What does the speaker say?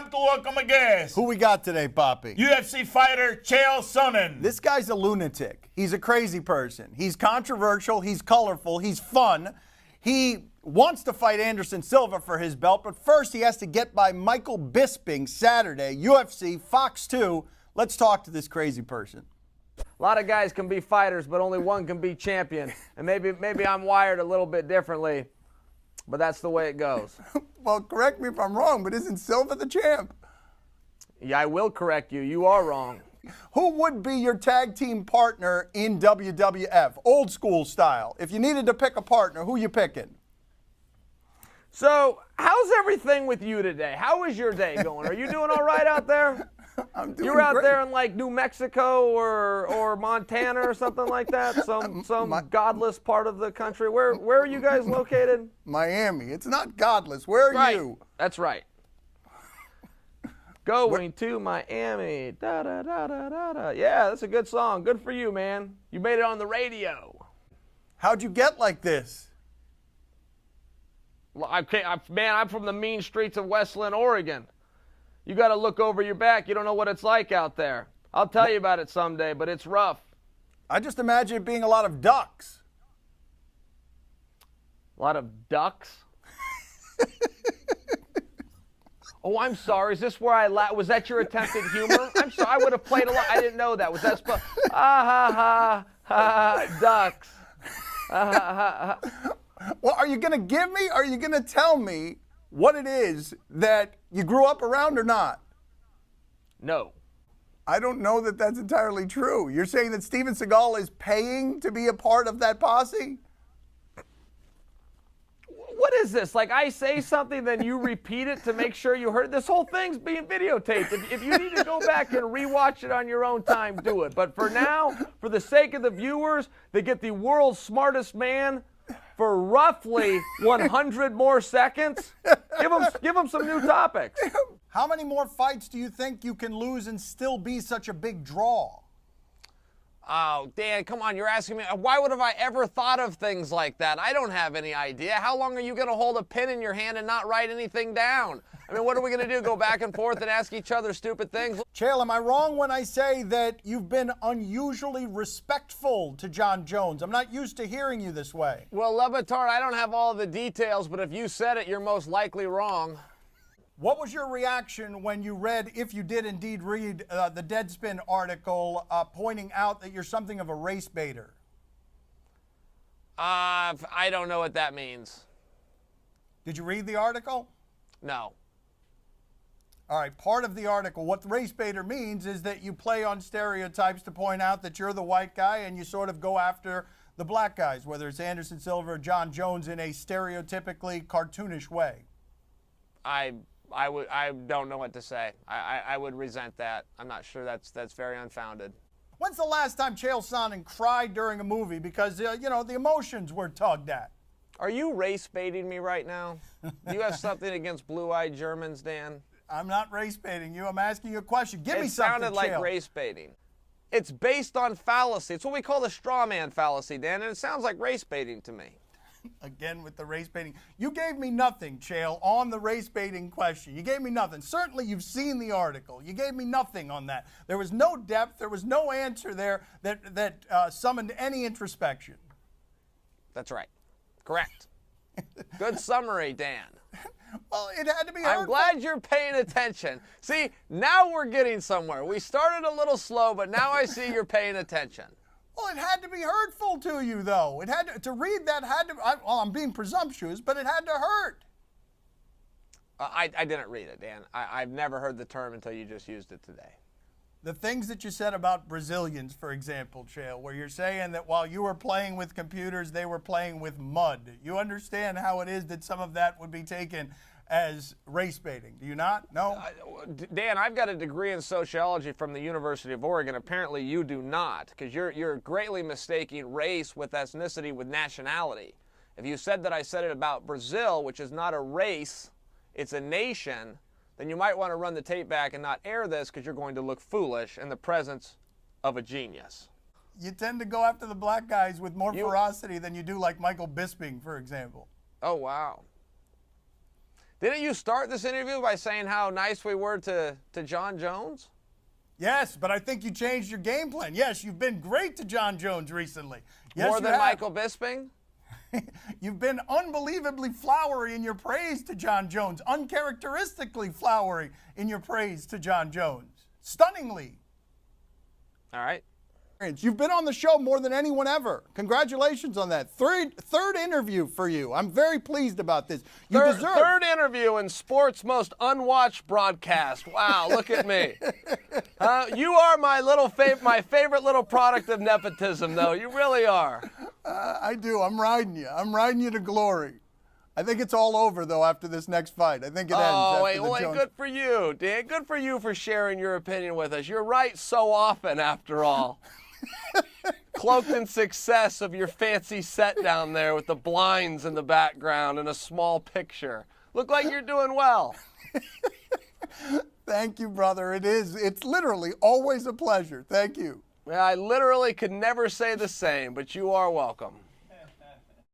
Time to welcome a guest. Who we got today, Poppy? UFC fighter Chael Sonnen. This guy's a lunatic. He's a crazy person. He's controversial. He's colorful. He's fun. He wants to fight Anderson Silva for his belt, but first he has to get by Michael Bisping Saturday, UFC, Fox 2. Let's talk to this crazy person. A lot of guys can be fighters, but only one can be champion. And maybe I'm wired a little bit differently, but that's the way it goes. Well, correct me if I'm wrong, but isn't Silva the champ? Yeah, I will correct you. You are wrong. Who would be your tag team partner in WWF, old school style? If you needed to pick a partner, who you picking? So, how's everything with you today? How is your day going? Are you doing all right out there? I'm doing You're out great. there in like New Mexico or Montana or something like that? Some godless part of the country. Where are you guys located? Miami. It's not godless. Where are you? That's right. Going to Miami. Da, da, da, da, da, da. Yeah, that's a good song. Good for you, man. You made it on the radio. How'd you get like this? Man, I'm from the mean streets of Westland, Oregon. You got to look over your back. You don't know what it's like out there. I'll tell you about it someday, but it's rough. I just imagine it being a lot of ducks. A lot of ducks? Oh, I'm sorry. Is this where I was that your attempted humor? I'm sorry. I would have played a lot. I didn't know that. Was that ha ha ha ducks? Ha ha ha. Well, are you going to give me, are you going to tell me what it is that you grew up around or not? No. I don't know that that's entirely true. You're saying that Steven Seagal is paying to be a part of that posse? What is this? Like I say something, then you repeat it to make sure you heard. This whole thing's being videotaped. If you need to go back and rewatch it on your own time, do it. But for now, for the sake of the viewers, they get the world's smartest man for roughly 100 more seconds. Give them some new topics. How many more fights do you think you can lose and still be such a big draw? Oh, Dan, come on, you're asking me. Why would have I ever thought of things like that? I don't have any idea. How long are you going to hold a pen in your hand and not write anything down? I mean, what are we going to do, go back and forth and ask each other stupid things? Chael, am I wrong when I say that you've been unusually respectful to John Jones? I'm not used to hearing you this way. Well, Batard, I don't have all the details, but if you said it, you're most likely wrong. What was your reaction when you read, if you did indeed read, the Deadspin article pointing out that you're something of a race baiter? I don't know what that means. Did you read the article? No. All right, part of the article, what the race baiter means is that you play on stereotypes to point out that you're the white guy and you sort of go after the black guys, whether it's Anderson Silva or John Jones, in a stereotypically cartoonish way. I don't know what to say. I would resent that. I'm not sure that's very unfounded. When's the last time Chael Sonnen cried during a movie because, the emotions were tugged at? Are you race baiting me right now? Do you have something against blue-eyed Germans, Dan? I'm not race baiting you. I'm asking you a question. Give me something, It sounded like Chael. race baiting. It's based on fallacy. It's what we call the straw man fallacy, Dan, and it sounds like race baiting to me. Again with the race baiting. You gave me nothing, Chael, on the race baiting question. You gave me nothing. Certainly you've seen the article. You gave me nothing on that. There was no depth. There was no answer there that summoned any introspection. That's right. Correct. Good summary, Dan. Well, it had to be hurtful. I'm glad you're paying attention. See, now we're getting somewhere. We started a little slow, but now I see you're paying attention. Well, it had to be hurtful to you, though. It had to read that had to. I'm being presumptuous, but it had to hurt. I didn't read it, Dan. I've never heard the term until you just used it today. The things that you said about Brazilians, for example, Chael, where you're saying that while you were playing with computers, they were playing with mud. You understand how it is that some of that would be taken as race baiting. Do you not? No? Dan, I've got a degree in sociology from the University of Oregon. Apparently you do not, because you're greatly mistaking race with ethnicity with nationality. If you said that I said it about Brazil, which is not a race, it's a nation, then you might want to run the tape back and not air this, because you're going to look foolish in the presence of a genius. You tend to go after the black guys with more ferocity than you do like Michael Bisping, for example. Oh, wow. Didn't you start this interview by saying how nice we were to John Jones? Yes, but I think you changed your game plan. Yes, you've been great to John Jones recently. Yes, More you than have. Michael Bisping? You've been unbelievably flowery in your praise to John Jones, uncharacteristically flowery in your praise to John Jones. Stunningly. All right. You've been on the show more than anyone ever. Congratulations on that. Third interview for you. I'm very pleased about this. You deserve Third interview in sports' most unwatched broadcast. Wow, look at me. You are my favorite little product of nepotism, though. You really are. I do. I'm riding you. I'm riding you to glory. I think it's all over, though, after this next fight. I think it ends Oh, after the wait, Jones. good for you, Dan. Good for you for sharing your opinion with us. You're right so often, after all. Cloaked in success of your fancy set down there with the blinds in the background and a small picture. Look like you're doing well. Thank you, brother. It's literally always a pleasure. Thank you. I literally could never say the same, but you are welcome.